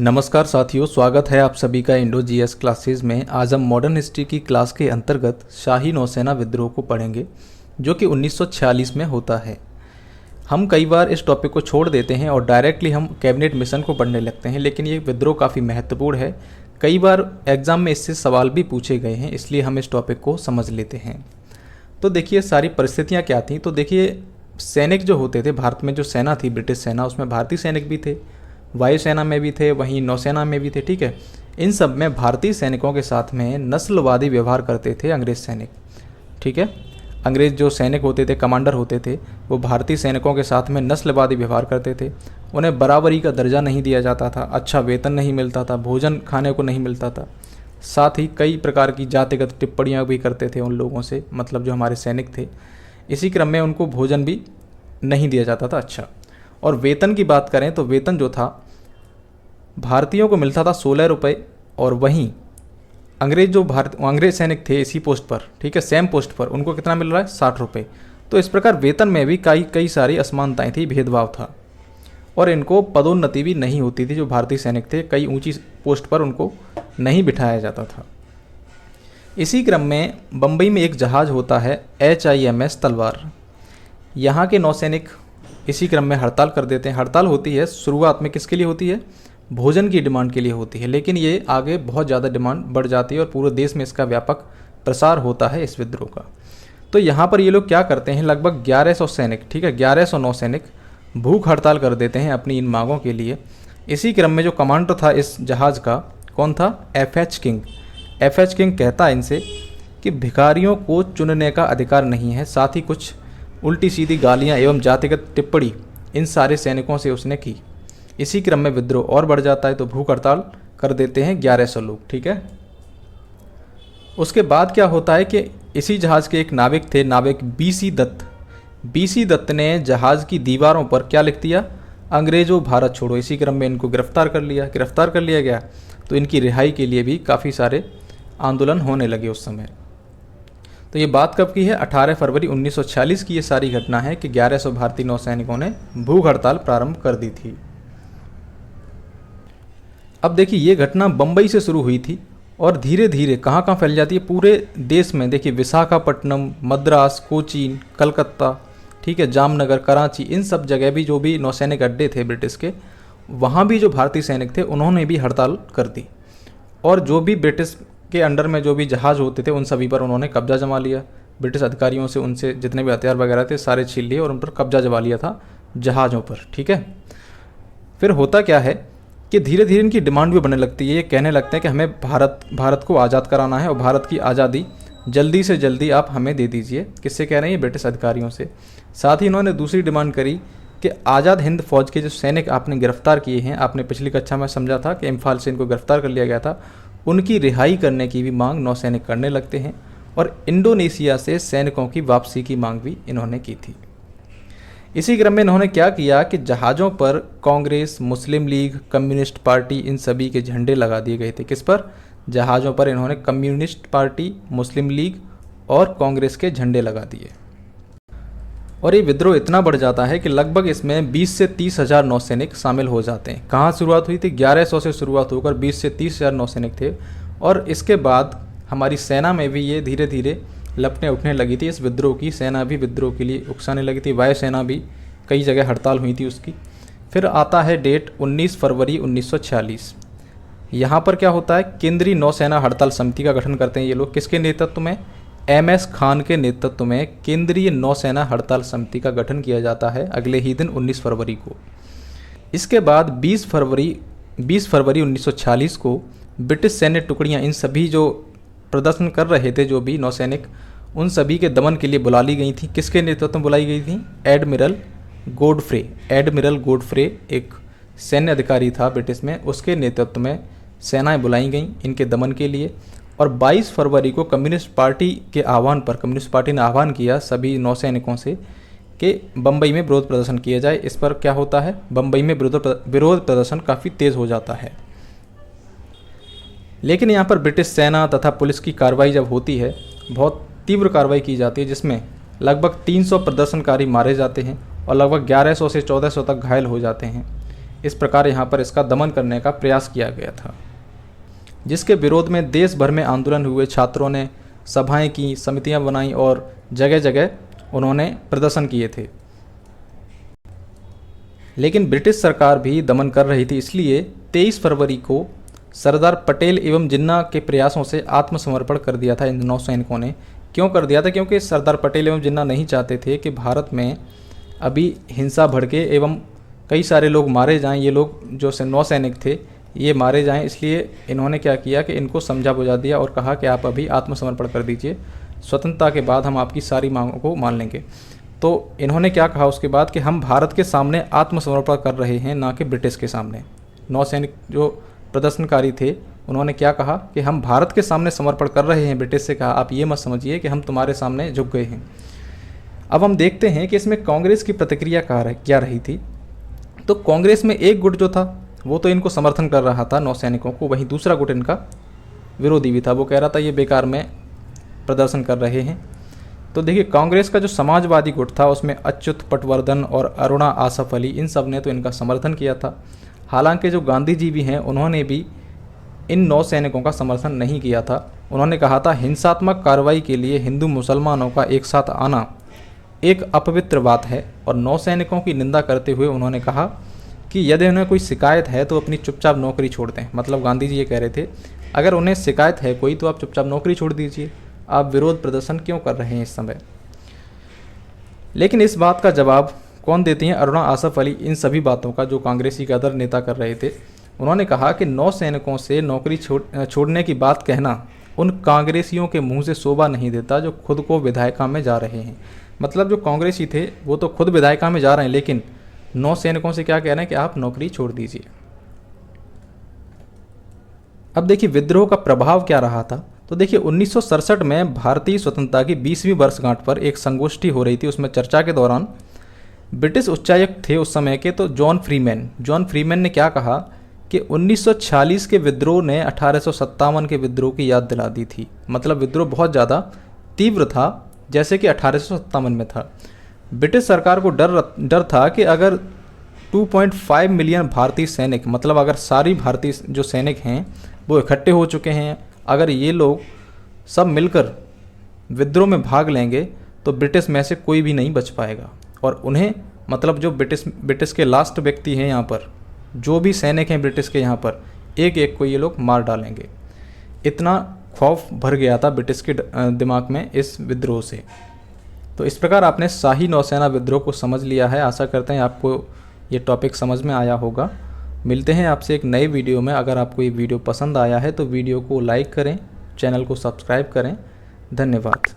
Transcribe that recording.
नमस्कार साथियों, स्वागत है आप सभी का इंडो जीएस क्लासेस में। आज हम मॉडर्न हिस्ट्री की क्लास के अंतर्गत शाही नौसेना विद्रोह को पढ़ेंगे जो कि 1946 में होता है। हम कई बार इस टॉपिक को छोड़ देते हैं और डायरेक्टली हम कैबिनेट मिशन को पढ़ने लगते हैं, लेकिन ये विद्रोह काफ़ी महत्वपूर्ण है। कई बार एग्जाम में इससे सवाल भी पूछे गए हैं, इसलिए हम इस टॉपिक को समझ लेते हैं। तो देखिए सारी परिस्थितियाँ क्या थी। तो देखिए सैनिक जो होते थे, भारत में जो सेना थी ब्रिटिश सेना, उसमें भारतीय सैनिक भी थे, वायुसेना में भी थे, वहीं नौसेना में भी थे। ठीक है, इन सब में भारतीय सैनिकों के साथ में नस्लवादी व्यवहार करते थे अंग्रेज़ सैनिक। ठीक है, अंग्रेज़ जो सैनिक होते थे, कमांडर होते थे, वो भारतीय सैनिकों के साथ में नस्लवादी व्यवहार करते थे। उन्हें बराबरी का दर्जा नहीं दिया जाता था, अच्छा वेतन नहीं मिलता था, भोजन खाने को नहीं मिलता था। साथ ही कई प्रकार की जातिगत टिप्पणियाँ भी करते थे उन लोगों से, मतलब जो हमारे सैनिक थे। इसी क्रम में उनको भोजन भी नहीं दिया जाता था अच्छा। और वेतन की बात करें तो वेतन जो था भारतीयों को मिलता था 16 रुपये, और वहीं अंग्रेज सैनिक थे इसी पोस्ट पर, ठीक है, सेम पोस्ट पर, उनको कितना मिल रहा है, 60 रुपये। तो इस प्रकार वेतन में भी कई सारी असमानताएं थी, भेदभाव था। और इनको पदोन्नति भी नहीं होती थी। जो भारतीय सैनिक थे कई ऊंची पोस्ट पर उनको नहीं बिठाया जाता था। इसी क्रम में बम्बई में एक जहाज़ होता है HIMS तलवार। यहाँ के नौसैनिक इसी क्रम में हड़ताल कर देते हैं। हड़ताल होती है शुरुआत में किसके लिए होती है, भोजन की डिमांड के लिए होती है, लेकिन ये आगे बहुत ज़्यादा डिमांड बढ़ जाती है और पूरे देश में इसका व्यापक प्रसार होता है इस विद्रोह का। तो यहाँ पर ये लोग क्या करते हैं, लगभग 1100 सैनिक, ठीक है, 1100 नौसैनिक भूख हड़ताल कर देते हैं अपनी इन मांगों के लिए। इसी क्रम में जो कमांडर था इस जहाज़ का, कौन था, FH किंग। FH किंग कहता है इनसे कि भिखारियों को चुनने का अधिकार नहीं है। साथ ही कुछ उल्टी सीधी गालियाँ एवं जातिगत टिप्पणी इन सारे सैनिकों से उसने की। इसी क्रम में विद्रोह और बढ़ जाता है, तो भूख हड़ताल कर देते हैं 1100 लोग। ठीक है, उसके बाद क्या होता है कि इसी जहाज़ के एक नाविक थे, नाविक BC दत्त। BC दत्त ने जहाज़ की दीवारों पर क्या लिख दिया, अंग्रेज़ों भारत छोड़ो। इसी क्रम में इनको गिरफ्तार कर लिया गया। तो इनकी रिहाई के लिए भी काफ़ी सारे आंदोलन होने लगे उस समय। तो ये बात कब की है, 18 फरवरी 1946 की ये सारी घटना है कि 1100 भारतीय नौसैनिकों ने भूख हड़ताल प्रारंभ कर दी थी। अब देखिए ये घटना बम्बई से शुरू हुई थी और धीरे धीरे कहाँ कहाँ फैल जाती है, पूरे देश में। देखिए विशाखापट्टनम, मद्रास, कोचीन, कलकत्ता, ठीक है, जामनगर, कराची, इन सब जगह भी जो भी नौसैनिक अड्डे थे ब्रिटिश के, वहाँ भी जो भारतीय सैनिक थे उन्होंने भी हड़ताल कर दी। और जो भी ब्रिटिश के अंडर में जो भी जहाज़ होते थे उन सभी पर उन्होंने कब्जा जमा लिया। ब्रिटिश अधिकारियों से उनसे जितने भी हथियार वगैरह थे सारे छीन लिए और उन पर कब्जा जमा लिया था जहाज़ों पर। ठीक है, फिर होता क्या है कि धीरे धीरे इनकी डिमांड भी बढ़ने लगती है। ये कहने लगते हैं कि हमें भारत को आज़ाद कराना है और भारत की आज़ादी जल्दी से जल्दी आप हमें दे दीजिए। किससे कह रहे हैं, ब्रिटिश अधिकारियों से। साथ ही इन्होंने दूसरी डिमांड करी कि आज़ाद हिंद फौज के जो सैनिक आपने गिरफ्तार किए हैं, आपने पिछली कक्षा में समझा था कि इम्फाल से इनको गिरफ्तार कर लिया गया था, उनकी रिहाई करने की भी मांग नौसैनिक करने लगते हैं। और इंडोनेशिया से सैनिकों की वापसी की मांग भी इन्होंने की थी। इसी क्रम में इन्होंने क्या किया कि जहाज़ों पर कांग्रेस, मुस्लिम लीग, कम्युनिस्ट पार्टी, इन सभी के झंडे लगा दिए गए थे। किस पर, जहाज़ों पर इन्होंने कम्युनिस्ट पार्टी, मुस्लिम लीग और कांग्रेस के झंडे लगा दिए। और ये विद्रोह इतना बढ़ जाता है कि लगभग इसमें 20 से 30 हज़ार नौसैनिक शामिल हो जाते हैं। कहाँ शुरुआत हुई थी, 1100 से शुरुआत होकर 20 से 30 हज़ार नौसैनिक थे। और इसके बाद हमारी सेना में भी ये धीरे धीरे लपटें उठने लगी थी। इस विद्रोह की सेना भी विद्रोह के लिए उकसाने लगी थी। वायुसेना भी कई जगह हड़ताल हुई थी उसकी। फिर आता है डेट 19 फरवरी 1946। यहाँ पर क्या होता है, केंद्रीय नौसेना हड़ताल समिति का गठन करते हैं ये लोग। किसके नेतृत्व में, MS खान के नेतृत्व में केंद्रीय नौसेना हड़ताल समिति का गठन किया जाता है अगले ही दिन 19 फरवरी को। इसके बाद 20 फरवरी 1946 को ब्रिटिश सैन्य टुकड़ियाँ, इन सभी जो प्रदर्शन कर रहे थे जो भी नौसैनिक, उन सभी के दमन के लिए बुला ली गई थी। किसके नेतृत्व में बुलाई गई थी, एडमिरल गोडफ्रे एक सैन्य अधिकारी था ब्रिटिश में, उसके नेतृत्व में सेनाएं बुलाई गईं इनके दमन के लिए। और 22 फरवरी को कम्युनिस्ट पार्टी के आह्वान पर कम्युनिस्ट पार्टी ने आह्वान किया सभी नौसैनिकों से कि बम्बई में विरोध प्रदर्शन किया जाए। इस पर क्या होता है, बम्बई में विरोध प्रदर्शन काफ़ी तेज़ हो जाता है। लेकिन यहाँ पर ब्रिटिश सेना तथा पुलिस की कार्रवाई जब होती है, बहुत तीव्र कार्रवाई की जाती है, जिसमें लगभग 300 प्रदर्शनकारी मारे जाते हैं और लगभग 1100 से 1400 तक घायल हो जाते हैं। इस प्रकार यहाँ पर इसका दमन करने का प्रयास किया गया था, जिसके विरोध में देश भर में आंदोलन हुए। छात्रों ने सभाएं की, समितियां बनाई और जगह जगह उन्होंने प्रदर्शन किए थे। लेकिन ब्रिटिश सरकार भी दमन कर रही थी, इसलिए 23 फरवरी को सरदार पटेल एवं जिन्ना के प्रयासों से आत्मसमर्पण कर दिया था इन नौसैनिकों ने। क्यों कर दिया था? क्योंकि सरदार पटेल एवं जिन्ना नहीं चाहते थे कि भारत में अभी हिंसा भड़के एवं कई सारे लोग मारे जाएं। ये लोग जो नौसैनिक थे ये मारे जाएं, इसलिए इन्होंने क्या किया कि इनको समझा बुझा दिया और कहा कि आप अभी आत्मसमर्पण कर दीजिए, स्वतंत्रता के बाद हम आपकी सारी मांगों को मान लेंगे। तो इन्होंने क्या कहा उसके बाद कि हम भारत के सामने आत्मसमर्पण कर रहे हैं, ना कि ब्रिटिश के सामने। नौसैनिक जो प्रदर्शनकारी थे उन्होंने क्या कहा कि हम भारत के सामने समर्पण कर रहे हैं। ब्रिटिश से कहा आप ये मत समझिए कि हम तुम्हारे सामने झुक गए हैं। अब हम देखते हैं कि इसमें कांग्रेस की प्रतिक्रिया क्या रही थी। तो कांग्रेस में एक गुट जो था वो तो इनको समर्थन कर रहा था नौसैनिकों को, वहीं दूसरा गुट इनका विरोधी भी था। वो कह रहा था ये बेकार में प्रदर्शन कर रहे हैं। तो देखिए कांग्रेस का जो समाजवादी गुट था उसमें अच्युत पटवर्धन और अरुणा आसफ अली, इन सब ने तो इनका समर्थन किया था। हालांकि जो गांधी जी भी हैं उन्होंने भी इन नौसैनिकों का समर्थन नहीं किया था। उन्होंने कहा था हिंसात्मक कार्रवाई के लिए हिंदू मुसलमानों का एक साथ आना एक अपवित्र बात है। और नौसैनिकों की निंदा करते हुए उन्होंने कहा कि यदि उन्हें कोई शिकायत है तो अपनी चुपचाप नौकरी छोड़ दें। मतलब गांधी जी ये कह रहे थे अगर उन्हें शिकायत है कोई तो आप चुपचाप नौकरी छोड़ दीजिए, आप विरोध प्रदर्शन क्यों कर रहे हैं इस समय। लेकिन इस बात का जवाब कौन देती हैं? अरुणा आसफ अली इन सभी बातों का जो कांग्रेसी कदर नेता कर रहे थे। उन्होंने कहा कि नौसैनिकों से नौकरी छोड़ने की बात कहना उन कांग्रेसियों के मुंह से शोभा नहीं देता जो खुद को विधायिका में जा रहे हैं। मतलब जो कांग्रेसी थे वो तो खुद विधायिका में जा रहे हैं, लेकिन नौसैनिकों से क्या कह रहे हैं कि आप नौकरी छोड़ दीजिए। अब देखिए विद्रोह का प्रभाव क्या रहा था। तो देखिए 1967 में भारतीय स्वतंत्रता की 20वीं वर्षगांठ पर एक संगोष्ठी हो रही थी। उसमें चर्चा के दौरान ब्रिटिश उच्चायुक्त थे उस समय के, तो जॉन फ्रीमैन ने क्या कहा कि 1946 के विद्रोह ने 1857 के विद्रोह की याद दिला दी थी। मतलब विद्रोह बहुत ज़्यादा तीव्र था जैसे कि 1857 में था। ब्रिटिश सरकार को डर था कि अगर 2.5 मिलियन भारतीय सैनिक, मतलब अगर सारी भारतीय जो सैनिक हैं वो इकट्ठे हो चुके हैं, अगर ये लोग सब मिलकर विद्रोह में भाग लेंगे तो ब्रिटिश में से कोई भी नहीं बच पाएगा। और उन्हें मतलब जो ब्रिटिश के लास्ट व्यक्ति हैं यहाँ पर, जो भी सैनिक हैं ब्रिटिश के यहाँ पर, एक एक को ये लोग मार डालेंगे। इतना खौफ भर गया था ब्रिटिश के दिमाग में इस विद्रोह से। तो इस प्रकार आपने शाही नौसेना विद्रोह को समझ लिया है। आशा करते हैं आपको ये टॉपिक समझ में आया होगा। मिलते हैं आपसे एक नए वीडियो में। अगर आपको ये वीडियो पसंद आया है तो वीडियो को लाइक करें, चैनल को सब्सक्राइब करें। धन्यवाद।